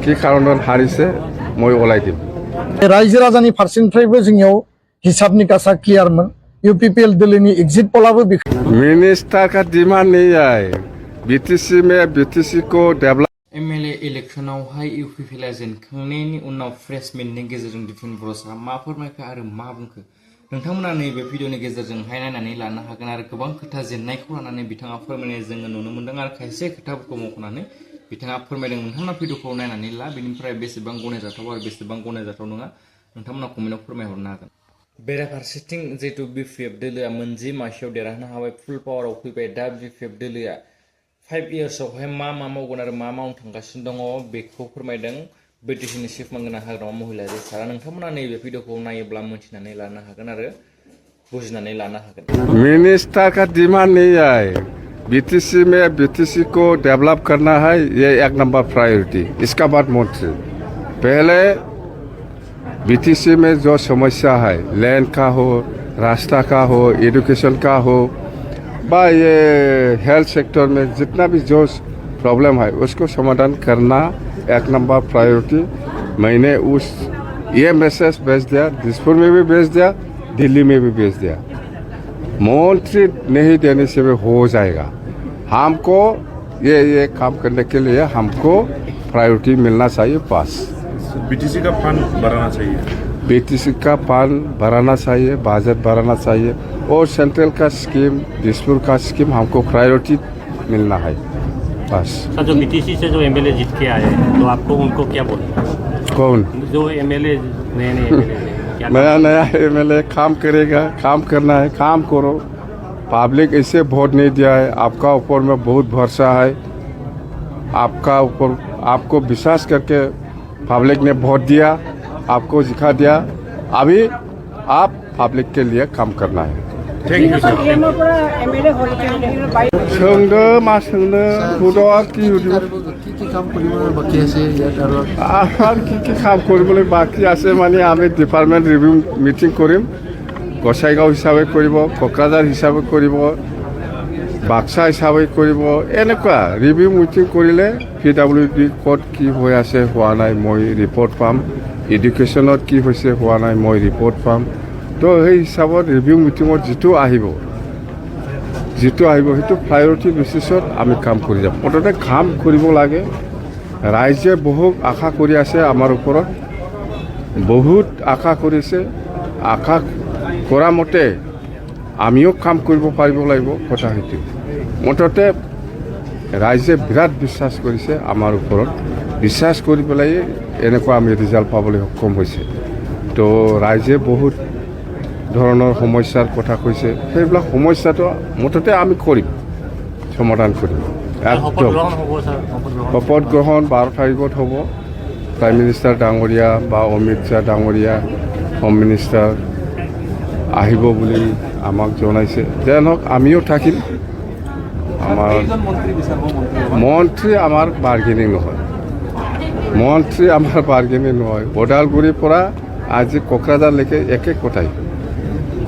कि खारन हारिसे मैं अलायदिम रायजो राजानि फारसेनिफ्रायबो जोंनियाव हिसाब निकासा क्लियारमोन यूपीपीएल दिल्लीनि एग्जिट पोलाबो मिनिस्टर का डिमांड नहीं है बीटीसी में बीटीसी को डेवलप एमएलए इलेक्शनावहाय यूपीपीएलआ जेनखांनायनि उनाव प्रेस मिटनि गेजेरजों दिफेन बर'सा मा फोरमायखो आरो मा बुंखो नोंथांमोना नैबे भिडिअनि गेजेरजोंहाय नायनानै लानो हागोन आरो गोबां खोथा जेननायखौ लानानै बिथाङा फोरमायनाय जोङो नुनो मोन्दों आरो खायसे खोथाफोरखौ मख'नानै बिथाङा फोरमायदों नोंथांमोना भिडिअखौ नायनानै ला बेनिफ्राय बेसेबां गनायजाथाव आरो बेसेबां गनायजाथाव नङा नोंथांमोना कमेन्टआव फोरमायहरनो हागोन बेराफारसेथिं जिहेतु बीपीएफ दोलोआ मोनजि मासियाव देरहानो हाबाय फुल पावाराव फैबाय दा बीपीएफ दोलोआ 5 इयार्सआवहाय मा मावगोन आरो मा मावनो थांगासिनो दङ बेखौ फोरमायदों बीटीसीनि चिफ मंगना हाग्रामा महिलारि सारा नोंथांमोना नैबे भिडिअखौ नायोब्ला मोनथिनानै लानो हागोन आरो बुजिनानै लानो हागोन मिनिस्टर का डिमांड नहीं है बीटीसी में बीटीसी को डेवलप करना है ये एक नंबर प्रायोरिटी इसका बाद मंत्री पहले बीटीसी में जो समस्या है लैंड का हो रास्ता का हो एजुकेशन का हो बा ये हेल्थ सेक्टर में जितना भी जो प्रॉब्लम है उसको समाधान करना एक नंबर प्रायोरिटी मैंने ये मैसेज भेज दिया दिसपुर में भी भेज दिया दिल्ली में भी भेज दिया मंत्री नहीं देने से भी हो जाएगा हमको ये काम करने के लिए हमको प्रायोरिटी मिलना चाहिए बस बीटीसी का फंड बढ़ाना चाहिए बीटीसी का फंड बढ़ाना चाहिए बजट बढ़ाना चाहिए और सेंट्रल का स्कीम दिसपुर का स्कीम हमको प्रायोरिटी मिलना है बस सर जो बीटीसी से जो एमएलए जीत के आए तो आपको उनको क्या बोलते कौन जो एमएलए नए एमएलए नया एमएलए काम करेगा काम करना है काम करो पब्लिक ऐसे वोट नहीं दिया है आपका ऊपर में बहुत भरोसा है आपका ऊपर आपको विश्वास करके पब्लिक ने वोट दिया आपको सिखा दिया अभी आप पब्लिक के लिए काम करना है थैंक यू सोंदो मा सोंदो हुदआ कि কি কাম কৰিবলৈ বাকি আছে মানে আমি ডিপাৰ্টমেণ্ট ৰিভিউ মিটিং কৰিম গোসাইগাঁও হিচাপে কৰিব কোকৰাঝাৰ হিচাপে কৰিব বাক্সা হিচাপে কৰিব এনেকুৱা ৰিভিউ মিটিং কৰিলে PWD ক'ত কি হৈ আছে হোৱা নাই মই ৰিপৰ্ট পাম এডুকেশ্যনত কি হৈছে হোৱা নাই মই ৰিপৰ্ট পাম তো সেই হিচাপত ৰিভিউ মিটিঙত যিটো আহিব সেইটো প্ৰায়োৰিটি বেচিছত আমি কাম কৰি যাম মুঠতে কাম কৰিব লাগে ৰাইজে বহুত আশা কৰি আছে আমাৰ ওপৰত বহুত আশা কৰিছে আশা কৰা মতে আমিও কাম কৰিব পাৰিব লাগিব কথা সেইটো মুঠতে ৰাইজে বিৰাট বিশ্বাস কৰিছে আমাৰ ওপৰত বিশ্বাস কৰি পেলাই এনেকুৱা আমি ৰিজাল্ট পাবলৈ সক্ষম হৈছে তো ৰাইজে বহুত ধৰণৰ সমস্যাৰ কথা কৈছে সেইবিলাক সমস্যাটো মুঠতে আমি কৰিম সমাধান কৰিম শপত গ্ৰহণ 12 তাৰিখত হ'ব প্ৰাইম মিনিষ্টাৰ ডাঙৰীয়া বা অমিত শ্বাহ ডাঙৰীয়া হোম মিনিষ্টাৰ আহিব বুলি আমাক জনাইছে যেন হওক আমিও থাকিম আমাৰ মন্ত্ৰী আমাৰ বাৰ্গেনিং নহয় ওদালগুৰিৰ পৰা আজি কোকৰাঝাৰলৈকে একে কথাই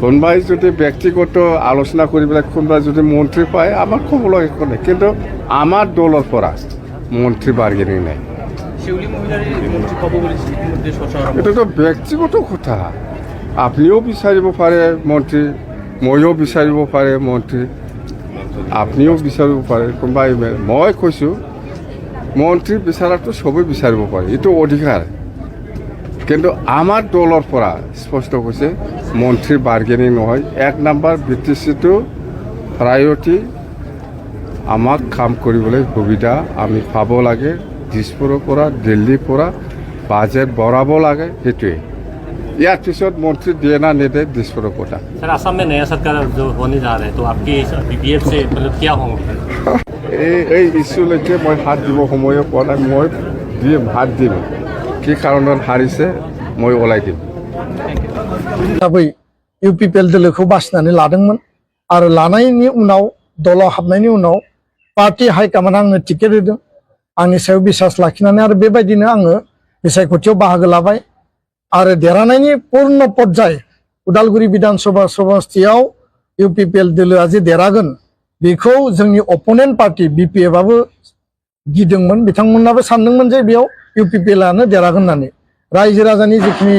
কোনোবাই যদি ব্যক্তিগত আলোচনা কৰি পেলাই কোনোবাই যদি মন্ত্ৰী পায় আমাৰ ক'বলৈ একো নাই কিন্তু আমাৰ দলৰ পৰা মন্ত্ৰী বাৰ্গেনিং নাই এইটোতো ব্যক্তিগত কথা আপুনিও বিচাৰিব পাৰে মন্ত্ৰী ময়ো বিচাৰিব পাৰে মন্ত্ৰী আপুনিও বিচাৰিব পাৰে কোনোবাই মই কৈছোঁ মন্ত্ৰী বিচাৰাটো চবেই বিচাৰিব পাৰে এইটো অধিকাৰ কিন্তু আমাৰ দলৰ পৰা স্পষ্ট কৈছে মন্ত্ৰী বাৰ্গেনিং নহয় এক নম্বৰ BTCটো প্ৰায়োৰিটি আমাক কাম কৰিবলৈ সুবিধা আমি পাব লাগে দিছপুৰৰ পৰা দিল্লীৰ পৰা বাজেট বঢ়াব লাগে সেইটোৱে ইয়াৰ পিছত মন্ত্ৰী দিয়ে না নিদিয়ে দিছপুৰৰ কথা सर असम में नया सरकार जो होने जा रहा है तो आपकी बीपीएफ से मतलब क्या होंगे এই ইছ্যুলৈকে মই হাত দিব সময়ো পোৱা নাই মই দিম হাত দিম কি কাৰণত হাৰিছে মই ওলাই দিম हिसाबै यूपीपीएल दोलोखौ बासिनानै लादोंमोन आरो लानायनि उनाव दलाव हाबनायनि उनाव पार्टी हाइकमान्ड आंनो टिकेट होदों आंनि सायाव बिसास लाखिनानै आरो बेबायदिनो आङो बिसायख'थियाव बाहागो लाबाय आरो देरहानायनि पूर्ण पर्याय उदालगुरि विधानसभा समष्टियाव यूपीपीएल दोलोआ जे देरहागोन बेखौ जोंनि अपोनेन्ट पार्टी बीपीएफआबो गिदोंमोन बिथांमोनाबो सानदोंमोन जे बेयाव इउपिपिएलआनो देरहागोन होननानै रायजो राजानि जिखिनि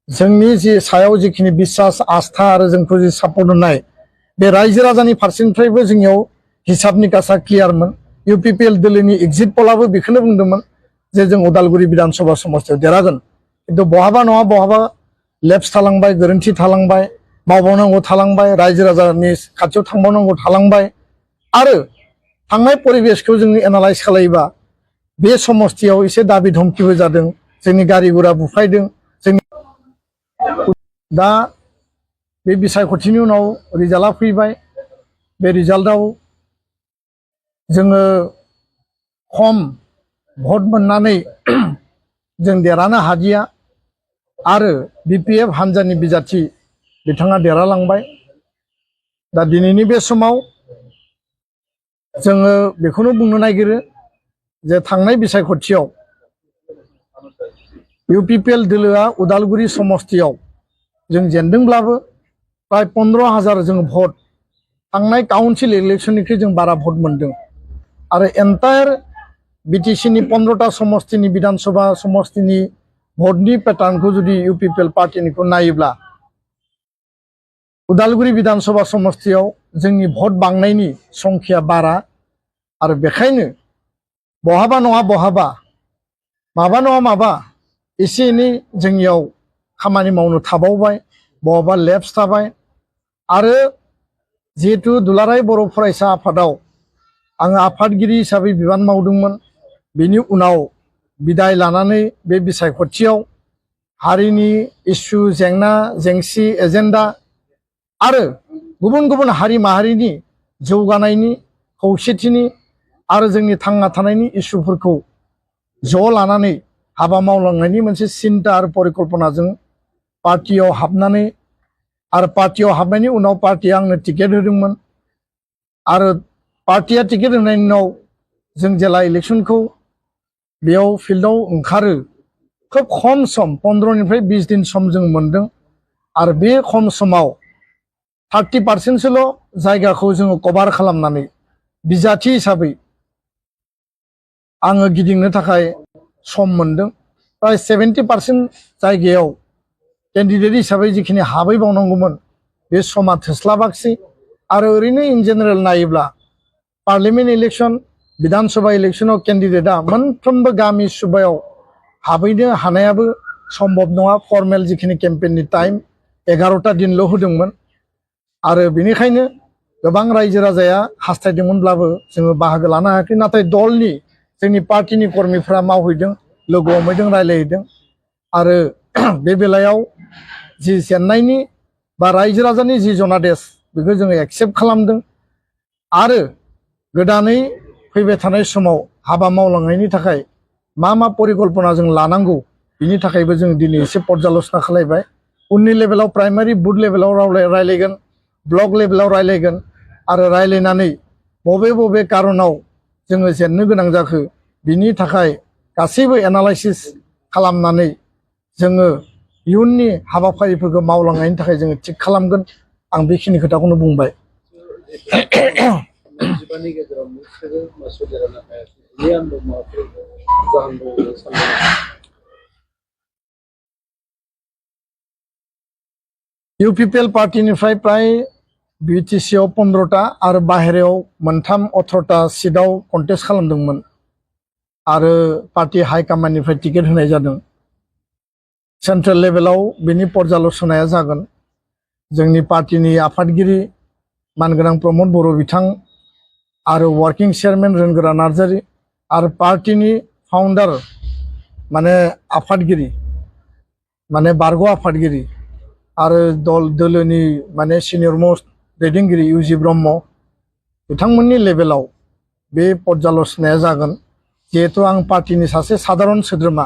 जोंनि जि सायाव जिखिनि बिसास आस्था आरो जोंखौ जि सापर्ट होनाय बे रायजो राजानि फारसेनिफ्रायबो जोंनियाव हिसाब निकासा क्लियारमोन इउपिपिएल दोलोनि एग्जिट पलाबो बेखौनो बुंदोंमोन जे जों उदालगुरि विधानसभा समस्तियाव देरहागोन खिन्थु बहाबा नङा बहाबा लेप्स थालांबाय गोरोन्थि थालांबाय मावबावनांगौ थालांबाय रायजो राजानि खाथियाव थांबावनांगौ थालांबाय आरो थांनाय परिबेसखौ जों एनालाइज खालायोबा बे समस्तियाव एसे दाबि धमकिबो जादों जोंनि गारि गुरा बुफायदों जोंनि दा बे बिसायख'थिनि उनाव रिजाल्टआ फैबाय बे रिजाल्टआव जोङो खम भट मोननानै जों देरहानो हादिया आरो बिपिएफ हान्जानि बिजाथि बिथाङा देरहालांबाय दा दिनैनि बे समाव जोङो बेखौनो बुंनो नागिरो जे थांनाय बिसायख'थियाव इउपिपिएल दोलोआ उदालगुरि समस्तियाव जों जेनदोंब्लाबो प्राय 15,000 जों भट थांनाय काउन्सिल इलेक्शननिख्रुइ जों बारा भट मोनदों आरो एन्टायार बिटिसिनि 15टा समस्तिनि विधानसभा समस्तिनि भटनि पेटार्नखौ जुदि इउपिपिएल पार्टिनिखौ नायोब्ला उदालगुरि विधानसभा समस्तियाव जोंनि भट बांनायनि संख्या बारा आरो बेखायनो बहाबा नङा बहाबा माबा नङा माबा एसे एनै जोंनियाव खामानि मावनो थाबावबाय बहाबा लेप्स थाबाय आरो जिहेतु दुलाराय बर' फरायसा आफादाव आङो आफादगिरि हिसाबै बिबान मावदोंमोन बेनि उनाव बिदाय लानानै बे बिसायख'थियाव हारिनि इस्यु जेंना जेंसि एजेन्डा आरो गुबुन गुबुन हारि माहारिनि जौगानायनि खौसेथिनि आरो जोंनि थांना थानायनि इस्युफोरखौ ज' लानानै हाबा मावलांनायनि मोनसे सिन्ता आरो परिकल्पनाजों पार्टियाव हाबनानै आरो पार्टियाव हाबनायनि उनाव पार्टिया आंनो टिकेट होदोंमोन आरो पार्टिया टिकेट होनायनि उनाव जों जेला इलेक्शनखौ बेयाव फिल्डआव ओंखारो खोब खम सम 15निफ्राय 20 दिन सम जों मोनदों आरो बे खम समाव 30%सोल' जायगाखौ जोङो कभार खालामनानै बिजाथि हिसाबै आङो गिदिंनो थाखाय सम मोनदों प्राय 70% जायगायाव केन्डिडेट हिसाबै जिखिनि हाबैबावनांगौमोन बे समा थोस्लाबाखसै आरो ओरैनो इन जेनेरेल नायोब्ला पार्लियामेन्ट इलेक्शन विधानसभा इलेक्शनाव केन्डिडेटआ मोनफ्रोमबो गामि सुबायाव हाबैनो हानायाबो सम्भब नङा फर्मेल जिखिनि केम्पेइननि टाइम 11टा दिनल' होदोंमोन आरो बेनिखायनो गोबां रायजो राजाया हास्थायदोंमोनब्लाबो जोङो बाहागो लानो हायाखै नाथाय दलनि जोंनि पार्टिनि कर्मीफ्रा मावहैदों लोगो हमहैदों रायलायहैदों आरो बे बेलायाव जि जेननायनि बा रायजो राजानि जि जनादेश बेखौ जोङो एक्सेप्ट खालामदों आरो गोदानै फैबाय थानाय समाव हाबा मावलांनायनि थाखाय मा मा परिकल्पना जों लानांगौ बिनि थाखायबो जों दिनै एसे पर्यालोचना खालामबाय उननि लेभेलाव प्राइमारि बुथ लेभेलाव रायलायगोन ब्लक लेभेलाव रायलायगोन आरो रायलायनानै बबे बबे कारनाव जोङो जेननो गोनां जाखो बिनि थाखाय गासैबो एनालाइसिस खालामनानै जोङो इयुननि हाबाफारिफोरखौ मावलांनायनि थाखाय जोङो थिग खालामगोन आं बेखिनि खोथाखौनो बुंबाय इउपिपिएल पार्टिनिफ्राय प्राय बिटिसिआव 15टा आरो बाहेरायाव मोनथाम 18टा सिटआव कन्टेस्ट खालामदोंमोन आरो पार्टी हाइकमान्डनिफ्राय टिकेट होनाय जादों सेन्ट्रेल लेभेलाव बेनि पर्यालोचनाया जागोन जोंनि पार्टीनि आफादगिरि मानगोनां प्रमद बर' बिथां आरो वर्किं चेयारमेन रोनगोरा नार्जारी आरो पार्टीनि फाउन्डार माने आफादगिरि माने बारग' आफादगिरि आरो दोलोनि माने सिनियर मोस्ट दैदेनगिरि इउजि ब्रह्म बिथांमोननि लेभेलाव बे पर्यालोचनाया जागोन जिहेतु आं पार्टीनि सासे साधारन सोद्रोमा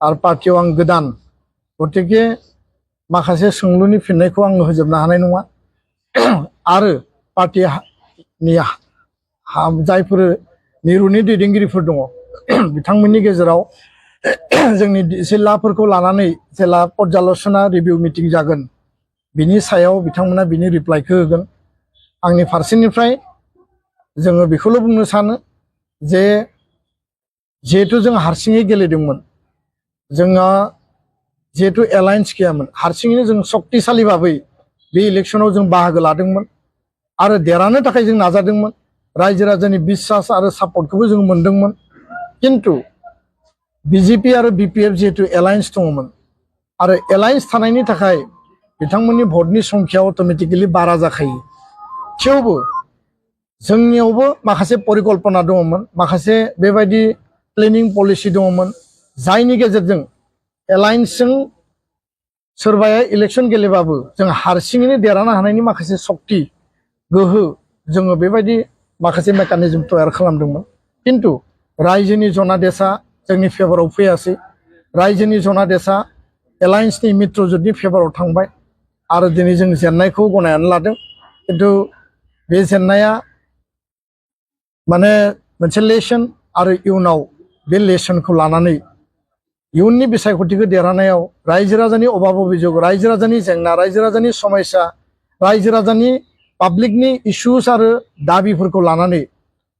आरो पार्टीयाव आं गोदान गतिके माखासे सोंलुनि फिननायखौ आं होजोबनो हानाय नङा आरो पार्टीनि जायफोर मिरुनि दैदेनगिरिफोर दङ बिथांमोननि गेजेराव जोंनि जिल्लाफोरखौ लानानै जेला पर्यालोचना रिभिउ मिटिं जागोन बिनि सायाव बिथांमोना बिनि रिप्लाइखौ होगोन आंनि फारसेनिफ्राय जोङो बेखौल' बुंनो सानो जे जिहेतु जों हारसिङै गेलेदोंमोन जोंहा जिहेतु एलायन्स गैयामोन हारसिङैनो जों शक्तिशाली भाबै बे इलेक्सनाव जों बाहागो लादोंमोन आरो देरहानो थाखाय जों नाजादोंमोन रायजो राजानि बिश्वास आरो सापर्टखौबो जों मोनदोंमोन किन्तु बिजेपि आरो बिपिएफ जिहेतु एलायन्स दङमोन आरो एलायन्स थानायनि थाखाय बिथांमोननि भटनि संख्या अट'मेटिकेलि बारा जाखायो थेवबो जोंनियावबो माखासे परिकल्पना दङमोन माखासे बेबायदि प्लेनिं पलिसि दङमोन जायनि गेजेरजों एलायन्सजों सोरबाया इलेक्सन गेलेबाबो जों हारसिङैनो देरहानो हानायनि माखासे शक्ति गोहो जोङो बेबायदि माखासे मेकानिजम तयार खालामदोंमोन किन्तु रायजोनि जनादेशआ जोंनि फेभराव फैयासै रायजोनि जनादेशआ एलायन्सनि मित्रजोतनि फेभराव थांबाय आरो दिनै जों जेननायखौ गनायनानै लादों किन्तु बे जेननाया माने मोनसे लेसन आरो इयुनाव बे लेसनखौ लानानै इयुननि बिसायख'थिखौ देरहानायाव रायजो राजानि अभाब अभियोग रायजो राजानि जेंना रायजो राजानि समस्या रायजो राजानि पाब्लिकनि इस्युस आरो दाबिफोरखौ लानानै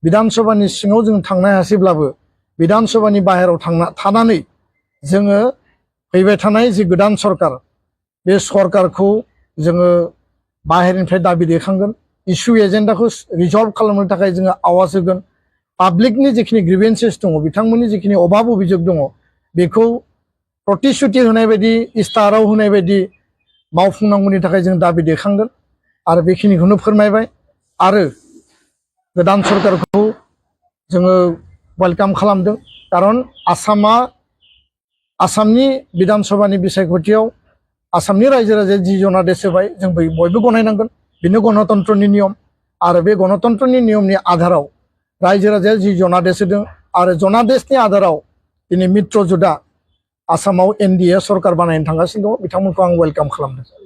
बिधान सभानि सिङाव जों थांनो हायासैब्लाबो बिधान सभानि बाहेराव थानानै जोङो फैबाय थानाय जि गोदान सरकार बे सरकारखौ जोङो बाहेरनिफ्राय दाबि दैखांगोन इस्यु एजेन्डाखौ रिजल्भ खालामनो थाखाय जोङो आवाज होगोन पाब्लिकनि जिखिनि ग्रिभेन्सेस दङ बिथांमोननि जिखिनि अभाब अभियोग दङ बेखौ प्रतिश्रुति होनाय बायदि इस्ताहाराव होनाय बायदि मावफुंनांगौनि थाखाय जों दाबि दैखांगोन आरो बेखिनिखौनो फोरमायबाय आरो गोदान सरकारखौ जोङो वेलकाम खालामदों कारन आसामनि बिधान सभानि बिसायख'थियाव आसामनि रायजो राजाया जि जनादेश होबाय जों बयबो गनायनांगोन बेनो गणतन्त्रनि नियम आरो बे गणतन्त्रनि नियमनि आधाराव रायजो राजाया जि जनादेश होदों आरो जनादेशनि आधाराव दिनै मित्रजोतआ आसामाव एनडिए सरकार बानायनो थांगासिनो दङ बिथांमोनखौ आं वेलकाम खालामदों